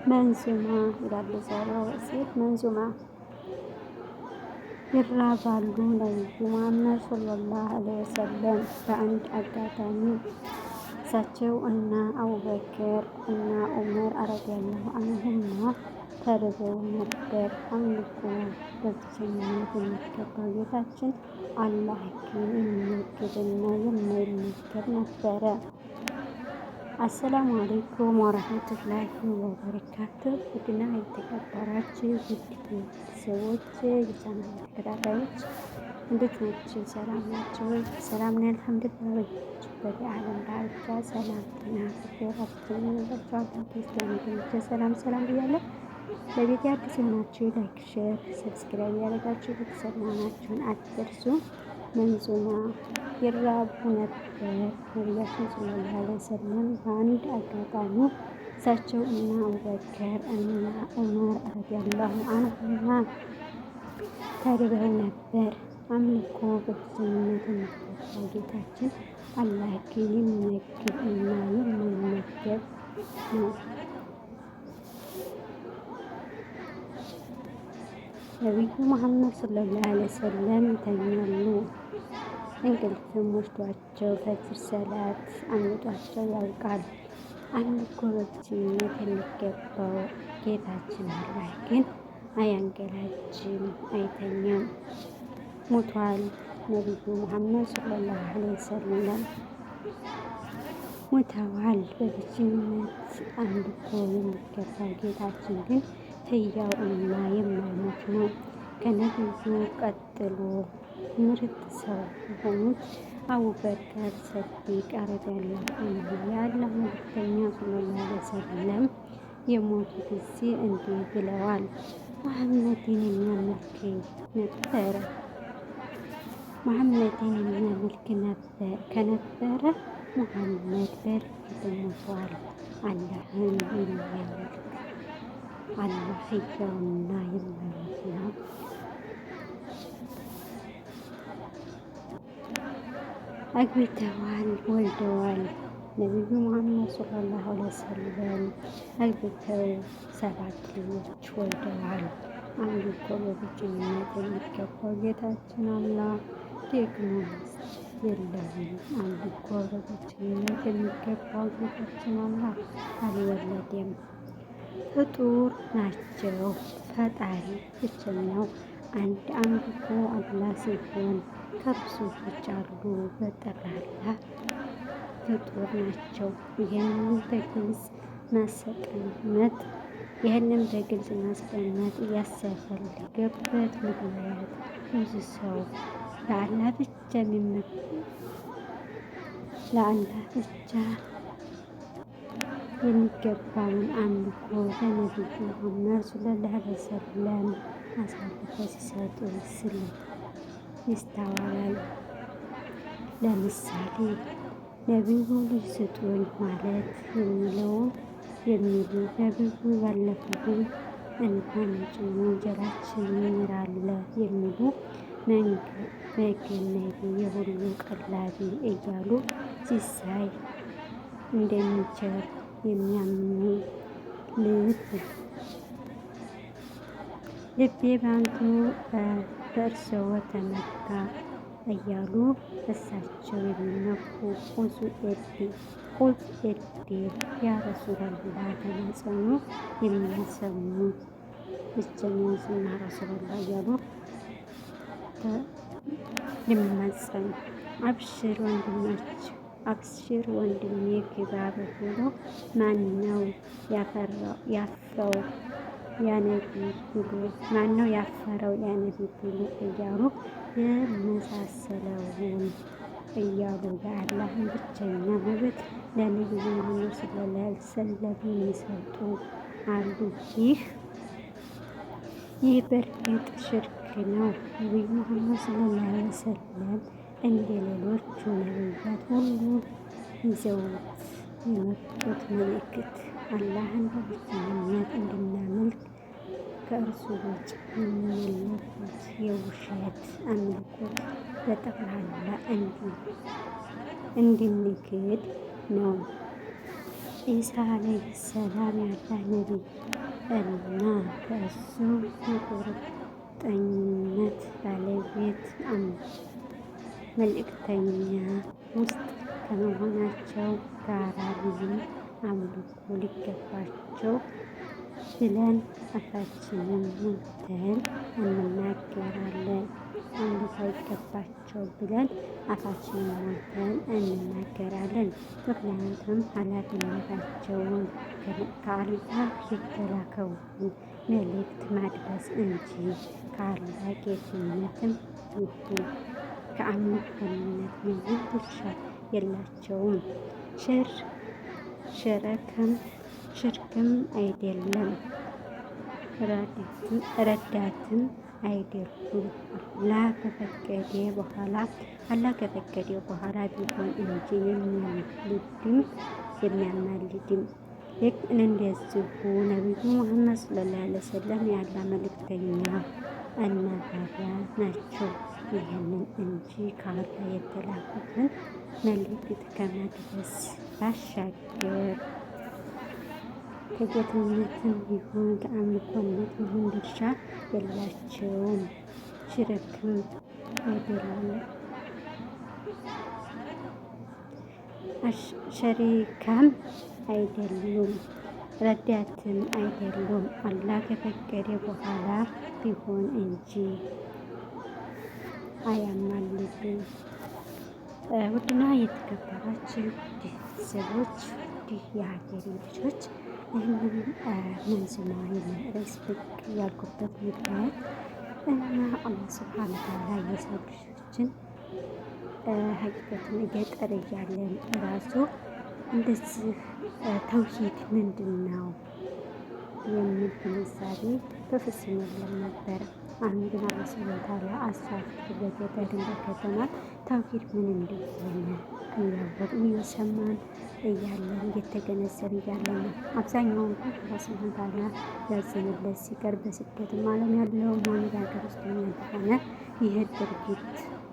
መንዙማ ይላል የዛሬው ርዕሴ። መንዙማ ይራባሉ ነቢዩ መሐመድ ሰለላሁ ዐለይሂ ወሰለም በአንድ አጋጣሚ እሳቸው እና አቡበከር እና ዑመር ረዲየላሁ ዐንሁማ ተርበው ነበር። አምልኮ በብቸኝነት የሚገባው ጌታችን አላህ ግን የሚመግብና የማይመገብ ነበረ። አሰላሙ አለይኩም ወራህመቱላሂ ወበረካቱህ። ውድና የተከበራችሁ ውድ ቤተሰቦቼ የቻናሌ ተከታታዮች እንዴት ናችሁ? ሰላም ናችሁ ወይ? ሰላም ነኝ አልሐምዱሊላህ። በያላችሁበት የዓለም ዳርቻ ሰላም፣ ጤና፣ ፍቅር አብዝቶ ክርስቲያን ወገኖቼ ሰላም ሰላም ብያለሁ። ለቤቴ አዲስ የሆናችሁ ላይክ፣ ሼር፣ ሰብስክራይብ ያደረጋችሁ ቤተሰብ መሆናችሁን አትርሱ። መንዙማ ይራቡ ነበር ነቢያችን ሰለላሁ ዐለይሂ ወሰለም በአንድ አጋጣሚ እሳቸው እና አቡበከር እና ዑመር ረዲየላሁ ዐንሁማ ተርበው ነበር። አምልኮ በብቸኝነት የሚገባው ጌታችን አላህ ግን የሚመግብ እና የማይመገብ ነው። ነቢዩ መሐመድ ሰለላሁ ዐለይሂ ወሰለም ይተኛሉ። እንቅልፍም ወስዷቸው ፈጅር ሰላት አምልጧቸው ያውቃል። አምልኮ በብቸኝነት የሚገባው ጌታችን አላህ ግን አያንገላጅም፣ አይተኛም። ሞቷል። ነቢዩ መሐመድ ሰለላሁ ዐለይሂ ወሰለም ሞተዋል። በብቸኝነት አምልኮ የሚገባው ጌታችን ግን ሕያው እና የማይሞት ነው። ከነቢዩ ቀጥሎ ምርጥ ሰው የሆኑት አቡበከር ሰዲቅ ረዲየላሁ ዐንሁ የአላህ መልእክተኛ ሰለላሁ ዐለይሂ ወሰለም የሞቱ ጊዜ እንዲህ ብለዋል። መሐመድን የሚያመልክ ከነበረ ሙሐመድ በእርግጥ ሞቷል። አላህን የሚያመልክ አላህ ሕያውና የማይሞት ነው። አግብተዋል፣ ወልደዋል። ነቢዩ መሐመድ ሰለላሁ ዐለይሂ ወሰለም አግብተው 7 ልጆች ወልደዋል። አምልኮ በብቸኝነት የሚገባው ጌታችን አላህ ደግሞ ሚስት የለውም። አምልኮ በብቸኝነት የሚገባው ጌታችን አላህ አልወለደም። ፍጡር ናቸው። ፈጣሪ ብቸኛው አንድ አምልኮ አላህ ሲሆን ከእርሱ ውጭ ያሉ በጠቅላላ ፍጡር ናቸው። ይህንን በግልጽ ማስቀመጥ ያስፈለገበት ምክንያት ብዙ ሰው ለአላህ ብቻ የሚገባውን አምልኮ ለነቢዩ መሐመድ ሰለላሁ ዐለይሂ ወሰለም አሳልፈው ሲሰጡ ይስተዋላል። ለምሳሌ ነቢዩ ልጅ ስጡኝ ማለት የሚሉ ነቢዩ ያለፈውን እና መጪውን ወንጀላችንን ይምራል የሚሉ መገነቢ የሁሉ ቀላቢ እያሉ ሲሳይ እንደሚቸር የሚያምኑ ልቤ ባንቱ በእርስዎ ተመካ እያሉ እሳቸው የሚመኩ ኹዝ ኤርዲ ያ ረሱለላህ ተማጸኑ የሚያሰሙ ብቸኛውን ስና ረሱለላህ እያሉ የሚማጸኑ አብሽር ወንድሜ ግባ ብሎ ማነው ያፈረው ያነቢ ብሎ እያሉ የመሳሰለውን እያሉ የአላህን ብቸኛ መብት ለነቢዩ መሐመድ ሰለላሁ ዐለይሂ ወሰለም የሚሰጡ አሉ። ይህ በእርግጥ ሽርክ ነው። ነቢዩ መሐመድ ሰለላሁ ዐለይሂ ወሰለም እንደ ሌሎቹ ነቢያት ሁሉ ይዘውት የመጡት መልእክት አላህን በብቸኝነት እንድናመልክ ከእርሱ ውጭ የሚመለኩት የውሸት አምልኮት በጠቅላላ እንድንክድ ነው። ኢሳ አለይሂ ሰላም ያላህ ነቢይ እና ከእሱ የቁርጠኝነት ባለቤት መልእክተኛ ውስጥ ከመሆናቸው ጋራ ምንም አምልኮ ሊገባቸው ብለን አፋችንን ሞልተን እንናገራለን። አምልኮ አይገባቸው ብለን አፋችንን ሞልተን እንናገራለን። ምክንያቱም ኃላፊነታቸውን ከአላህ የተላከውን መልእክት ማድረስ እንጂ ከአላህ ጌትነትም ይሁን ከአምላክነት ምንም ድርሻ የላቸውም። ሽርክም አይደለም፣ ረዳትም አይደሉም። አላህ ከፈቀደ በኋላ ቢሆን እንጂ የሚያማልድም ልክ እንደዚሁ ነቢዩ ሙሐመድ ሰለላሁ ዐለይሂ ወሰለም የአላህ መልእክተኛ እና ባሪያ ናቸው። ይህንን እንጂ ከአላህ የተላኩትን መልእክት ከማድረስ ባሻገር ከጌትነትም ይሁን ከአምልኮነት ይሁን ድርሻ የላቸውም። ሽርክም አይደለም፣ ሸሪካም አይደሉም፣ ረዳትም አይደሉም። አላህ ከፈቀደ በኋላ ቢሆን እንጂ አያማልዱም። ውድና የተከበራችሁ ቤተሰቦች፣ ውድ የሀገሬ ልጆች ይህንን መንዝማዊ ርዕስ ብቅ ያልኩበት ምክንያት እና አላህ ሱብሓነሁ ወተዓላ የሰው ልጆችን ሀቂቀትን ገጠር እያለን ራሱ እንደዚህ ተውሂድ ምንድን ነው የሚል ግንዛቤ በፍጹም የለም ነበረ። አሁን ግን አላህ ሱብሓነሁ ወተዓላ አሳፍቶ በገጠር በከተማ ተውሂድ ምን እንደሆነ እያወቅን እየሰማን እያለን እየተገነዘብን እያለን ነው። አብዛኛውን ግን አላህ ሱብሓነሁ ወተዓላ ያዘነለት ሲቀር በስደትም ዓለም ያለውም ሆነ በሀገር ውስጥ ሆነ ይህ ድርጊት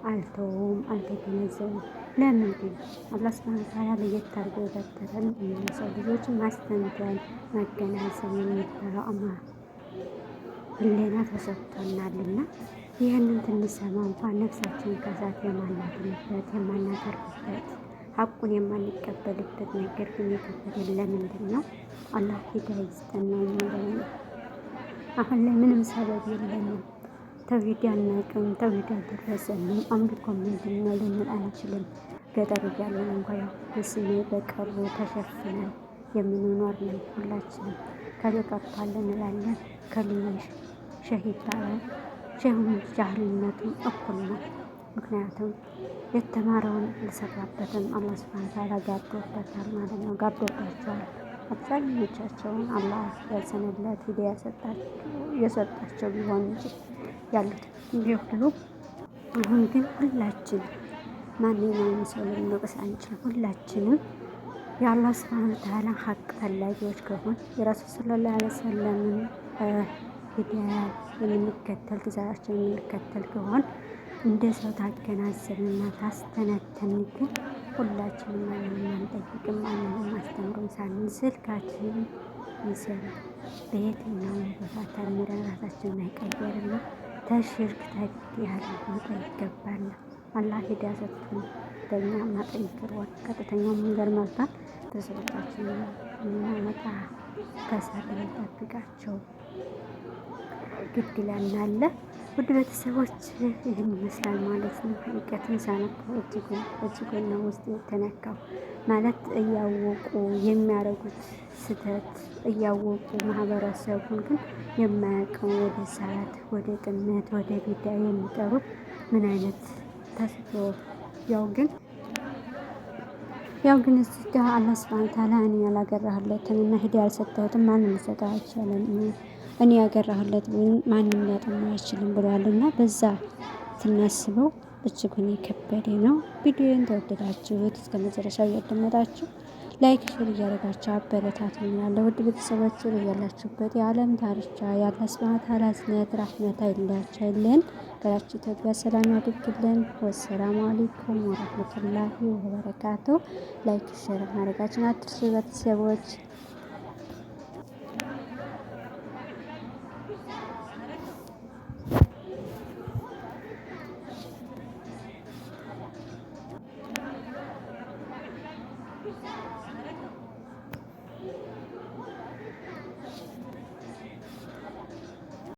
አልተውም፣ አልተገነዘቡም። ለምን ግን አላህ ሱብሓነሁ ወተዓላ ለየት አድርጎ የፈጠረን የሰው ልጆች ማስተንተን ማገናዘብ የሚባለው ህሊና ተሰጥቶናልና ይህንን ትንሰማ እንኳን ነፍሳችንን ከእሳት የማናድንበት የማናተርፍበት ሀቁን የማንቀበልበት ነገር ግን የከበደን ለምንድን ነው? አላህ ሂዳያ ይስጠን ነው የምለው። አሁን ላይ ምንም ሰበብ የለንም። ተውሂድ አናውቅም፣ ተውሂድ አልደረሰንም፣ አምልኮ ምንድን ነው ልንል አንችልም። ገጠር እያለን እንኳ ያው በስሜ በቀሩ ተሸፍነን የምንኖር ነን። ሁላችንም ከሌ ቀርቷል እንላለን፣ ከሌ ሸህ ይባላል። ሸሁም ጃህልነቱም እኩል ነው። ምክንያቱም የተማረውን አልሰራበትም። አላህ ሱብሓነሁ ወተዓላ ጋብዶበታል ማለት ነው፣ ጋብዶባቸዋል። አብዛኞቻቸውን አላህ ያዘነለት ሂዳያ የሰጣቸው ቢሆን እንጂ ያሉት እንዲህ ሁሉ። አሁን ግን ሁላችን ማንኛውም ሰው ልንወቅስ አንችልም። ሁላችንም የአላህ ሱብሓነሁ ወተዓላ ሀቅ ፈላጊዎች ከሆን የረሱል ሰለላሁ ዐለይሂ ወሰለምን ሂዳያ የምንከተል ትዕዛዛቸውን የምንከተል ከሆን እንደ ሰው ታገናዘብንና ታስተነተን ግን ሁላችንም ማንንም አንጠይቅም፣ ማንንም አስተምሮን ሳንል ስልካችንን ይዘን በየትኛውም ቦታ ተምረን ራሳችንን አይቀየርና ተሽርክ ተግዲያል መውጣ ይገባል። አላህ ሂዳያ ሰጥቶን በእኛ ማጠንክሮን ቀጥተኛው መንገድ መርጣን ቤተሰቦቻችንን እናመጣ ከሳት ልንጠብቃቸው ግድ ይለናል። ውድ ቤተሰቦች ይህን ይመስላል ማለት ነው። ሀቂቀትን ሳነበው እጅጉን ነው ውስጥ የተነካው። ማለት እያወቁ የሚያደርጉት ስህተት እያወቁ ማህበረሰቡን ግን የማያውቀው ወደ ሰዓት፣ ወደ ጥመት፣ ወደ ቢዳ የሚጠሩት ምን አይነት ተስቶ ያው ግን እዚህ ጋር አላህ ሱብሓነሁ ወተዓላ እኔ ያላገራሁለትን እና ሂዳያ ያልሰጠሁትን ማንም ሊሰጠው አይችልም፣ እኔ ያገራሁለት ማንም ሊያጠመው አይችልም ብሏልና በዛ ስናስበው እጅጉን የከበደ ነው። ቪዲዮን ተወደዳችሁት እስከ መጨረሻው እያደመጣችሁ ላይክ ሼር እያደረጋችሁ አበረታቱኝ እላለሁ። ውድ ቤተሰቦች ያላችሁበት የዓለም ዳርቻ ያለ ሱብሃነሁ ወተዓላ እዝነት ረህመት አይለያችሁ አይለየን። ሀገራችን ኢትዮጵያ ሰላም ያድርግልን። ወሰላሙ አለይኩም ወረህመቱላሂ ወበረካቱ። ላይክ ሼር ማድረጋችሁን አትርሱ ቤተሰቦች።